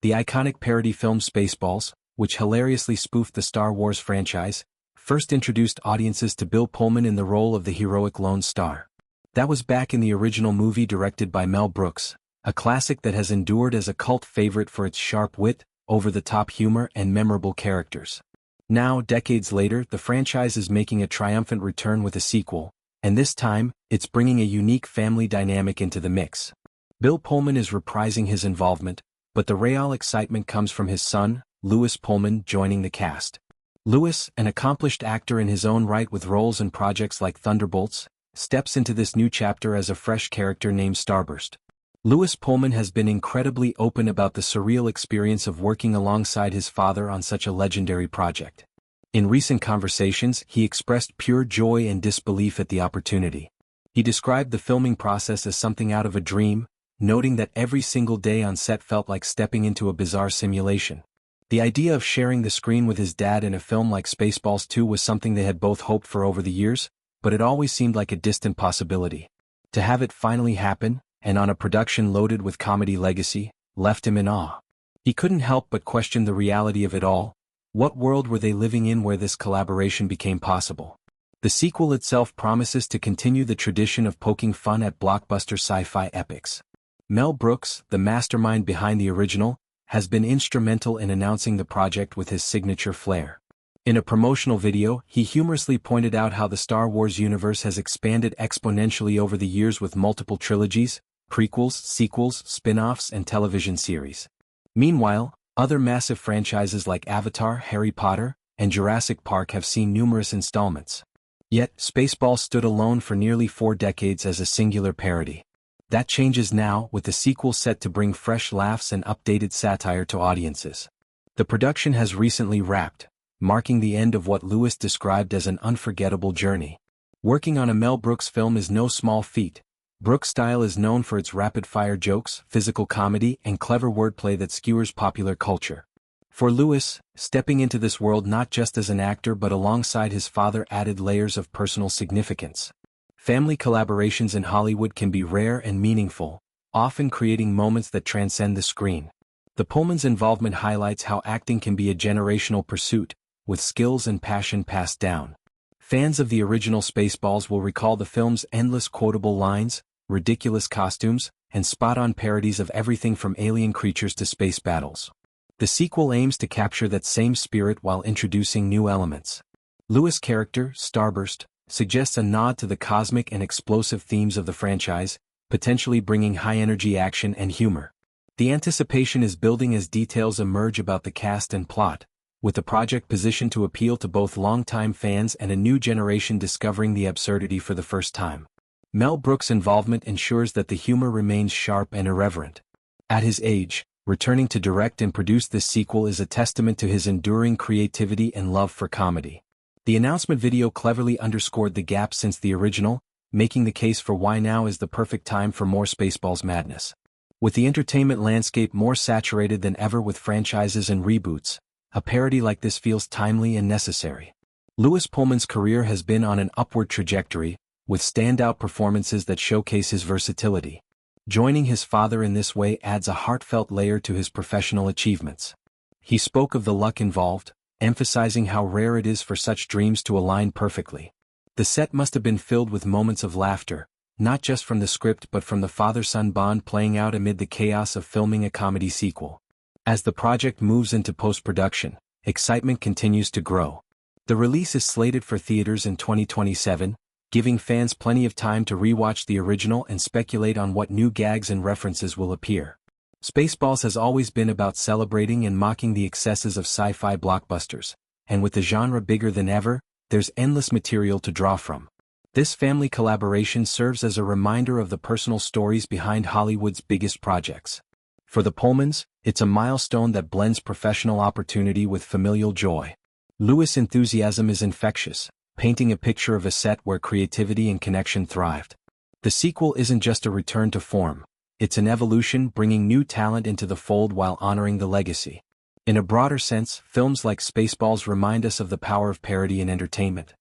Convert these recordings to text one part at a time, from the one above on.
The iconic parody film Spaceballs, which hilariously spoofed the Star Wars franchise, first introduced audiences to Bill Pullman in the role of the heroic Lone Starr. That was back in the original movie directed by Mel Brooks, a classic that has endured as a cult favorite for its sharp wit, over-the-top humor and memorable characters. Now, decades later, the franchise is making a triumphant return with a sequel, and this time, it's bringing a unique family dynamic into the mix. Bill Pullman is reprising his involvement, but the real excitement comes from his son, Louis Pullman, joining the cast. Louis, an accomplished actor in his own right with roles in projects like Thunderbolts, steps into this new chapter as a fresh character named Starburst. Louis Pullman has been incredibly open about the surreal experience of working alongside his father on such a legendary project. In recent conversations, he expressed pure joy and disbelief at the opportunity. He described the filming process as something out of a dream, noting that every single day on set felt like stepping into a bizarre simulation. The idea of sharing the screen with his dad in a film like Spaceballs 2 was something they had both hoped for over the years, but it always seemed like a distant possibility. To have it finally happen, and on a production loaded with comedy legacy, left him in awe. He couldn't help but question the reality of it all. What world were they living in where this collaboration became possible? The sequel itself promises to continue the tradition of poking fun at blockbuster sci-fi epics. Mel Brooks, the mastermind behind the original, has been instrumental in announcing the project with his signature flair. In a promotional video, he humorously pointed out how the Star Wars universe has expanded exponentially over the years with multiple trilogies, prequels, sequels, spin-offs, and television series. Meanwhile, other massive franchises like Avatar, Harry Potter, and Jurassic Park have seen numerous installments. Yet, Spaceballs stood alone for nearly 4 decades as a singular parody. That changes now, with the sequel set to bring fresh laughs and updated satire to audiences. The production has recently wrapped, marking the end of what Louis described as an unforgettable journey. Working on a Mel Brooks film is no small feat. Brooks' style is known for its rapid-fire jokes, physical comedy, and clever wordplay that skewers popular culture. For Louis, stepping into this world not just as an actor but alongside his father added layers of personal significance. Family collaborations in Hollywood can be rare and meaningful, often creating moments that transcend the screen. The Pullmans' involvement highlights how acting can be a generational pursuit, with skills and passion passed down. Fans of the original Spaceballs will recall the film's endless quotable lines, ridiculous costumes, and spot-on parodies of everything from alien creatures to space battles. The sequel aims to capture that same spirit while introducing new elements. Louis' character, Starburst, suggests a nod to the cosmic and explosive themes of the franchise, potentially bringing high-energy action and humor. The anticipation is building as details emerge about the cast and plot, with the project positioned to appeal to both longtime fans and a new generation discovering the absurdity for the first time. Mel Brooks' involvement ensures that the humor remains sharp and irreverent. At his age, returning to direct and produce this sequel is a testament to his enduring creativity and love for comedy. The announcement video cleverly underscored the gap since the original, making the case for why now is the perfect time for more Spaceballs madness. With the entertainment landscape more saturated than ever with franchises and reboots, a parody like this feels timely and necessary. Louis Pullman's career has been on an upward trajectory, with standout performances that showcase his versatility. Joining his father in this way adds a heartfelt layer to his professional achievements. He spoke of the luck involved, emphasizing how rare it is for such dreams to align perfectly. The set must have been filled with moments of laughter, not just from the script but from the father-son bond playing out amid the chaos of filming a comedy sequel. As the project moves into post-production, excitement continues to grow. The release is slated for theaters in 2027, giving fans plenty of time to rewatch the original and speculate on what new gags and references will appear. Spaceballs has always been about celebrating and mocking the excesses of sci-fi blockbusters, and with the genre bigger than ever, there's endless material to draw from. This family collaboration serves as a reminder of the personal stories behind Hollywood's biggest projects. For the Pullmans, it's a milestone that blends professional opportunity with familial joy. Louis' enthusiasm is infectious, painting a picture of a set where creativity and connection thrived. The sequel isn't just a return to form, it's an evolution bringing new talent into the fold while honoring the legacy. In a broader sense, films like Spaceballs remind us of the power of parody in entertainment.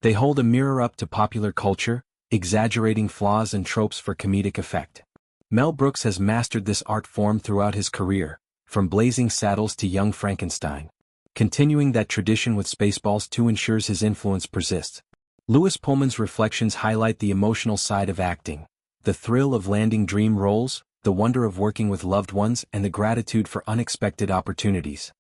They hold a mirror up to popular culture, exaggerating flaws and tropes for comedic effect. Mel Brooks has mastered this art form throughout his career, from Blazing Saddles to Young Frankenstein. Continuing that tradition with Spaceballs 2 ensures his influence persists. Lewis Pullman's reflections highlight the emotional side of acting, the thrill of landing dream roles, the wonder of working with loved ones, and the gratitude for unexpected opportunities.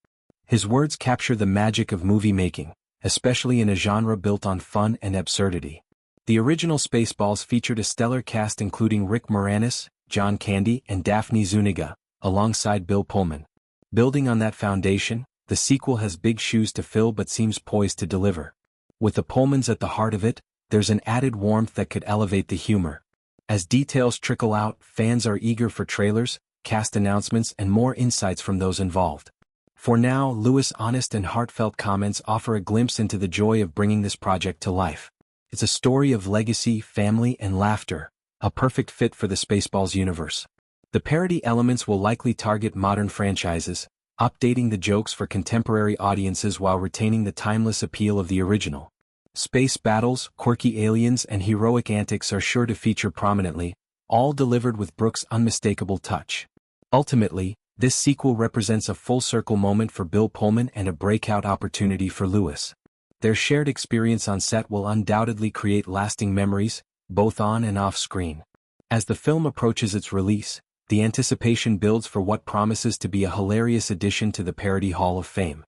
His words capture the magic of movie making, especially in a genre built on fun and absurdity. The original Spaceballs featured a stellar cast including Rick Moranis, John Candy, and Daphne Zuniga, alongside Bill Pullman. Building on that foundation, the sequel has big shoes to fill but seems poised to deliver. With the Pullmans at the heart of it, there's an added warmth that could elevate the humor. As details trickle out, fans are eager for trailers, cast announcements, and more insights from those involved. For now, Lewis' honest and heartfelt comments offer a glimpse into the joy of bringing this project to life. It's a story of legacy, family, and laughter, a perfect fit for the Spaceballs universe. The parody elements will likely target modern franchises, updating the jokes for contemporary audiences while retaining the timeless appeal of the original. Space battles, quirky aliens, and heroic antics are sure to feature prominently, all delivered with Brooks' unmistakable touch. Ultimately, this sequel represents a full-circle moment for Bill Pullman and a breakout opportunity for Lewis. Their shared experience on set will undoubtedly create lasting memories, both on and off screen. As the film approaches its release, the anticipation builds for what promises to be a hilarious addition to the Parody Hall of Fame.